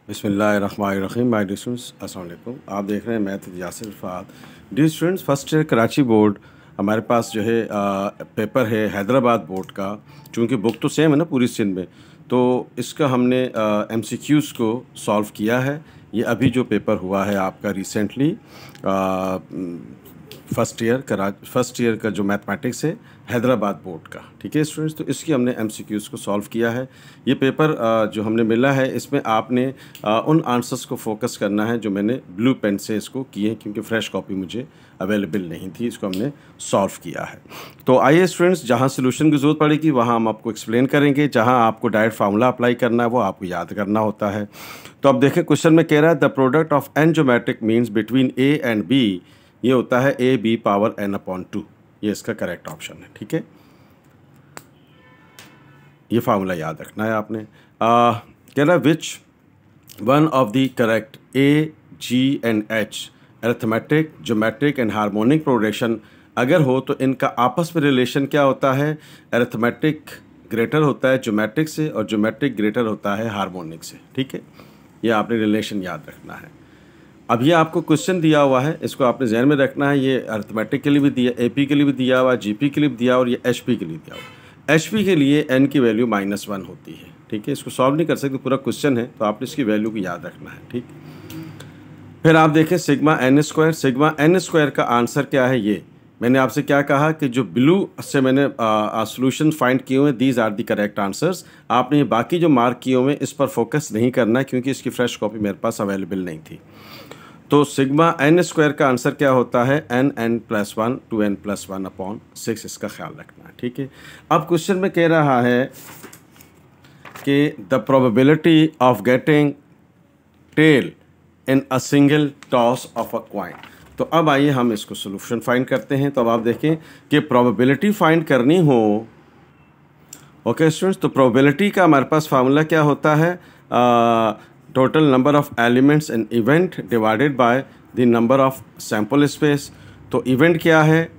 बिस्मिल्लाहिर्रहमानिर्रहीम। My dear students, अस्सलाम वालेकुम। आप देख रहे हैं मैथ विद यासिर फ़ात। Dear students, first year Karachi board हमारे पास जो है पेपर है हैदराबाद बोर्ड का। चूँकि बुक तो सेम है ना पूरी सिंध में, तो इसका हमने MCQs को सॉल्व किया है। ये अभी जो पेपर हुआ है आपका रिसेंटली फर्स्ट ईयर का जो मैथमेटिक्स है हैदराबाद बोर्ड का, ठीक है स्टूडेंट्स। तो इसकी हमने MCQs को सॉल्व किया है। ये पेपर जो हमने मिला है, इसमें आपने उन आंसर्स को फोकस करना है जो मैंने ब्लू पेन से इसको किए, क्योंकि फ्रेश कॉपी मुझे अवेलेबल नहीं थी। इसको हमने सॉल्व किया है। तो आइए स्टूडेंट्स, जहाँ सोल्यूशन की ज़रूरत पड़ेगी वहाँ हम आपको एक्सप्लेन करेंगे। जहाँ आपको डायरेक्ट फार्मूला अप्लाई करना है वो आपको याद करना होता है। तो अब देखें, क्वेश्चन में कह रहा है the product of n geometric means between a and b, ये होता है ab पावर n/2। ये इसका करेक्ट ऑप्शन है, ठीक है। ये फार्मूला याद रखना है आपने। कह रहा है which one of the correct a, g and h arithmetic, geometric and harmonic progression अगर हो तो इनका आपस में रिलेशन क्या होता है। अरिथमेटिक ग्रेटर होता है ज्योमेट्रिक से और ज्योमेट्रिक ग्रेटर होता है हार्मोनिक से, ठीक है। ये आपने रिलेशन याद रखना है। अब ये आपको क्वेश्चन दिया हुआ है, इसको आपने जहन में रखना है। ये अरिथमेटिक के लिए भी दिया, AP के लिए भी दिया हुआ, GP के लिए भी दिया और ये HP के लिए दिया हुआ। HP के लिए n की वैल्यू -1 होती है, ठीक है। इसको सॉल्व नहीं कर सकते, पूरा क्वेश्चन है, तो आपने इसकी वैल्यू को याद रखना है, ठीक। फिर आप देखें सिग्मा n स्क्वायर का आंसर क्या है। ये मैंने आपसे क्या कहा कि जो ब्लू से मैंने सॉल्यूशन फाइंड किए हुए, these are the correct answers. आपने बाकी जो मार्क किए हुए इस पर फोकस नहीं करना है, क्योंकि इसकी फ्रेश कॉपी मेरे पास अवेलेबल नहीं थी। तो सिग्मा n स्क्वायर का आंसर क्या होता है, n+1 2n+1/6। इसका ख्याल रखना है, ठीक है। अब क्वेश्चन में कह रहा है कि the probability of getting tail in a single toss of a coin. तो अब आइए हम इसको सोल्यूशन फाइंड करते हैं। तो अब आप देखें कि प्रोबेबिलिटी फाइंड करनी हो, ओके स्टूडेंट्स, तो प्रोबेबिलिटी का हमारे पास फार्मूला क्या होता है, total number of elements in event divided by the number of sample space. तो इवेंट क्या है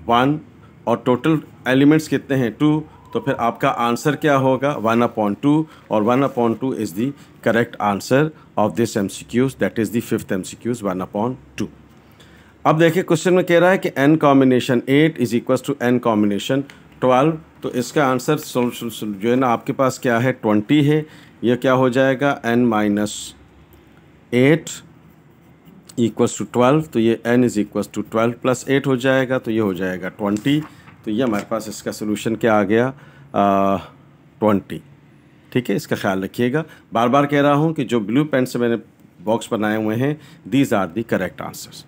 1 और टोटल एलिमेंट्स कितने हैं 2, तो फिर आपका आंसर क्या होगा 1/2, और 1/2 is the correct answer of this MCQs, that is the 5th MCQs 1/2। अब देखिए क्वेश्चन में कह रहा है कि n combination 8 is equal to n combination 12। तो इसका आंसर जो है ना आपके पास क्या है 20 है। यह क्या हो जाएगा n-8 इक्वल्स टू 12। तो ये n इज इक्वल्स टू 12 + 8 हो जाएगा, तो ये हो जाएगा 20। तो ये हमारे पास इसका सोल्यूशन क्या आ गया 20, ठीक है। इसका ख्याल रखिएगा। बार बार कह रहा हूँ कि जो ब्लू पेन से मैंने बॉक्स बनाए हुए हैं, these are the correct answers.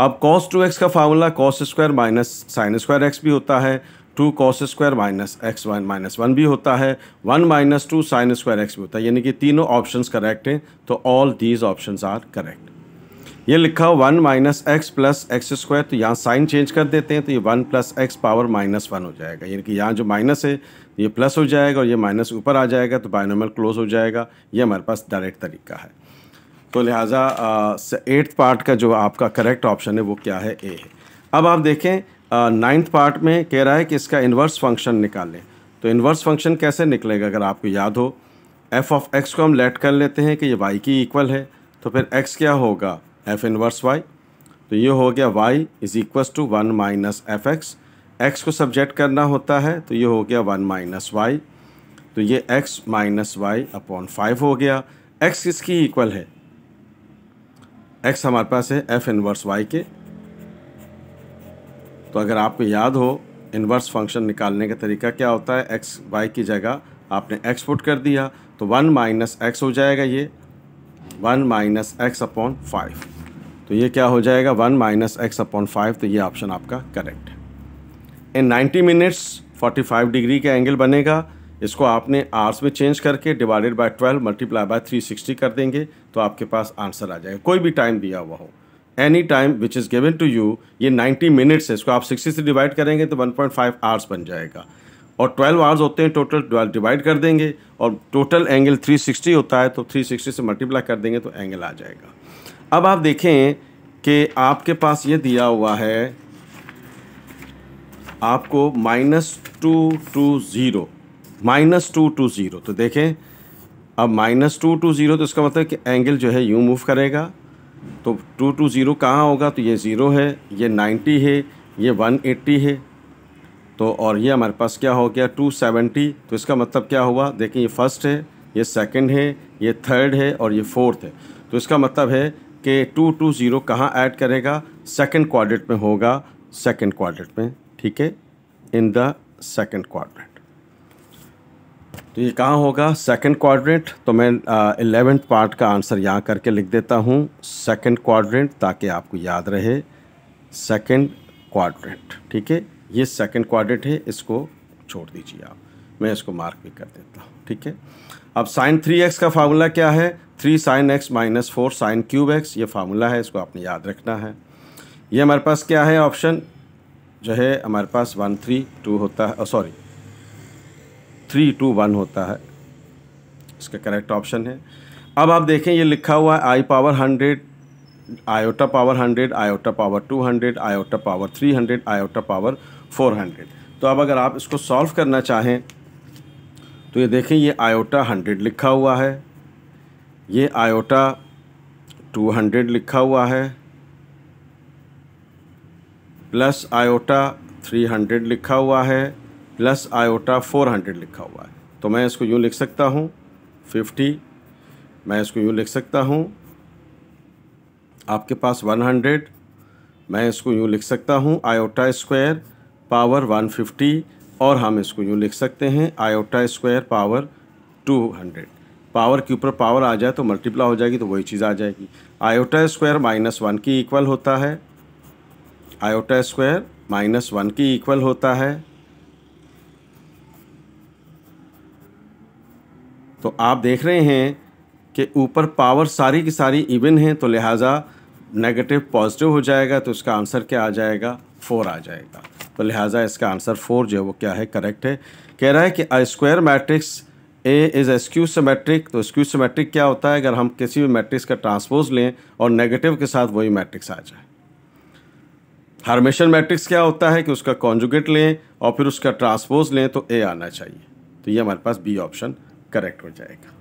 अब cos 2x का formula cos square minus sine square x भी होता है, 2 cos स्क्वायर माइनस x -1 भी होता है, 1 - 2 साइन स्क्वायर x भी होता है। यानी कि तीनों ऑप्शंस करेक्ट हैं। तो all these options are correct. ये लिखा हो 1 - x + x स्क्वायर, तो यहाँ साइन चेंज कर देते हैं, तो ये 1 + x पावर -1 हो जाएगा। यानी कि यहाँ जो माइनस है ये प्लस हो जाएगा और ये माइनस ऊपर आ जाएगा, तो बायनोमियल क्लोज हो जाएगा। ये हमारे पास डायरेक्ट तरीका है। तो लिहाजा 8th पार्ट का जो आपका करेक्ट ऑप्शन है वो क्या है, A है। अब आप देखें 9th पार्ट में कह रहा है कि इसका इन्वर्स फंक्शन निकालें। तो इन्वर्स फंक्शन कैसे निकलेगा, अगर आपको याद हो, f(x) को हम लेट कर लेते हैं कि ये y की इक्वल है। तो फिर x क्या होगा f इन्वर्स y। तो ये हो गया y is equal to 1 - fx। x को सब्जेक्ट करना होता है, तो ये हो गया 1 - y। तो ये x - y/5 हो गया। x किसकी इक्वल है, x हमारे पास है f इन्वर्स y के। तो अगर आपको याद हो इन्वर्स फंक्शन निकालने का तरीका क्या होता है, x y की जगह आपने x पुट कर दिया, तो 1 - x हो जाएगा, ये 1 - x/5। तो ये क्या हो जाएगा 1 - x/5। तो ये ऑप्शन आपका करेक्ट है। इन 90 मिनट्स 45 डिग्री का एंगल बनेगा। इसको आपने आवर्स में चेंज करके डिवाइडेड बाय 12 मल्टीप्लाई बाय 360 कर देंगे, तो आपके पास आंसर आ जाएगा। कोई भी टाइम दिया हुआ हो, any time which is given to you. ये 90 मिनट्स है, इसको आप 60 से डिवाइड करेंगे तो 1.5 आवर्स बन जाएगा, और 12 आवर्स होते हैं टोटल, डिवाइड कर देंगे, और टोटल एंगल 360 होता है, तो 360 से मल्टीप्लाई कर देंगे तो एंगल आ जाएगा। अब आप देखें कि आपके पास ये दिया हुआ है आपको -2 to 0। तो देखें अब -2 to 0 तो इसका मतलब कि एंगल जो है यूँ मूव करेगा, तो 2 to 0 कहाँ होगा, तो ये 0 है, ये 90 है, ये 180 है, तो और ये हमारे पास क्या हो गया 270। तो इसका मतलब क्या हुआ, देखिए ये फर्स्ट है, ये सेकंड है, ये थर्ड है और ये फोर्थ है। तो इसका मतलब है कि 2 to 0 कहाँ ऐड करेगा, सेकंड क्वाड्रेंट में होगा, सेकंड क्वाड्रेंट में, ठीक है, इन द सेकंड क्वाड्रेंट। तो ये कहाँ होगा, सेकंड क्वाड्रेंट। तो मैं 11th पार्ट का आंसर यहाँ करके लिख देता हूँ, सेकंड क्वाड्रेंट, ताकि आपको याद रहे सेकंड क्वाड्रेंट, ठीक है। ये सेकंड क्वाड्रेंट है, इसको छोड़ दीजिए आप, मैं इसको मार्क भी कर देता हूँ, ठीक है। अब sin 3x का फार्मूला क्या है, 3 sin x - 4 sin cube x, ये फार्मूला है, इसको आपने याद रखना है। ये हमारे पास क्या है, ऑप्शन जो है हमारे पास 1 3 2 होता है, सॉरी 3 2 1 होता है, इसका करेक्ट ऑप्शन है। अब आप देखें ये लिखा हुआ है i power 100, iota power 100, iota power 200, iota power 300, iota power 400। तो अब अगर आप इसको सॉल्व करना चाहें तो ये देखें, ये आयोटा 100 लिखा हुआ है, ये आयोटा 200 लिखा हुआ है, प्लस आयोटा 300 लिखा हुआ है, प्लस आयोटा 400 लिखा हुआ है। तो मैं इसको यूँ लिख सकता हूँ 50, मैं इसको यूँ लिख सकता हूँ, आपके पास 100, मैं इसको यूँ लिख सकता हूँ आयोटा स्क्वायर पावर 150, और हम इसको यूँ लिख सकते हैं आयोटा स्क्वायर पावर 200। पावर के ऊपर पावर आ जाए तो मल्टीप्लाई हो जाएगी, तो वही चीज़ आ जाएगी। आयोटा स्क्वायर -1 की इक्वल होता है, आयोटा स्क्वायर -1 की इक्वल होता है। तो आप देख रहे हैं कि ऊपर पावर सारी की सारी इवन है, तो लिहाजा नेगेटिव पॉजिटिव हो जाएगा, तो इसका आंसर क्या आ जाएगा, 4 आ जाएगा। तो लिहाजा इसका आंसर 4 जो है वो क्या है, करेक्ट है। कह रहा है कि a square matrix A is A skew symmetric. तो स्क्यू सिमेट्रिक क्या होता है, अगर हम किसी भी मैट्रिक्स का ट्रांसपोज लें और नेगेटिव के साथ वही मैट्रिक्स आ जाए। हर्मिशियन मैट्रिक्स क्या होता है कि उसका कॉन्जुगेट लें और फिर उसका ट्रांसपोज लें तो ए आना चाहिए। तो ये हमारे पास बी ऑप्शन करेक्ट हो जाएगा।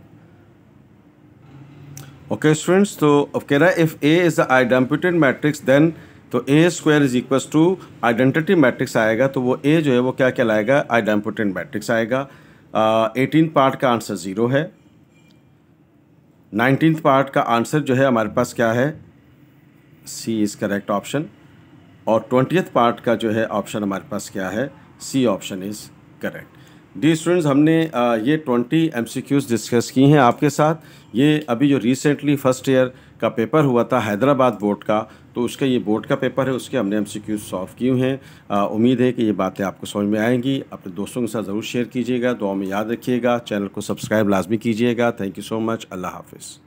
ओके स्टूडेंट्स, तो अब कह रहा है if A is the idempotent matrix then, तो A square is equals to identity matrix आएगा, तो वो ए जो है वो क्या कहलाएगा, आइडेम्पिटेड मैट्रिक्स आएगा। 18th पार्ट का आंसर 0 है। 19th पार्ट का आंसर जो है हमारे पास क्या है, सी इज़ करेक्ट ऑप्शन, और 20th पार्ट का जो है ऑप्शन हमारे पास क्या है, C option is correct. D students, हमने ये 20 MCQs डिस्कस की हैं आपके साथ। ये अभी जो रिसेंटली फर्स्ट ईयर का पेपर हुआ था हैदराबाद बोर्ड का, तो उसका ये बोर्ड का पेपर है, उसके हमने MCQs सॉल्व किए हैं। उम्मीद है कि ये बातें आपको समझ में आएंगी। अपने दोस्तों के साथ ज़रूर शेयर कीजिएगा, दुआ में याद रखिएगा, चैनल को सब्सक्राइब लाजमी कीजिएगा। थैंक यू सो मच, अल्लाह हाफिज़।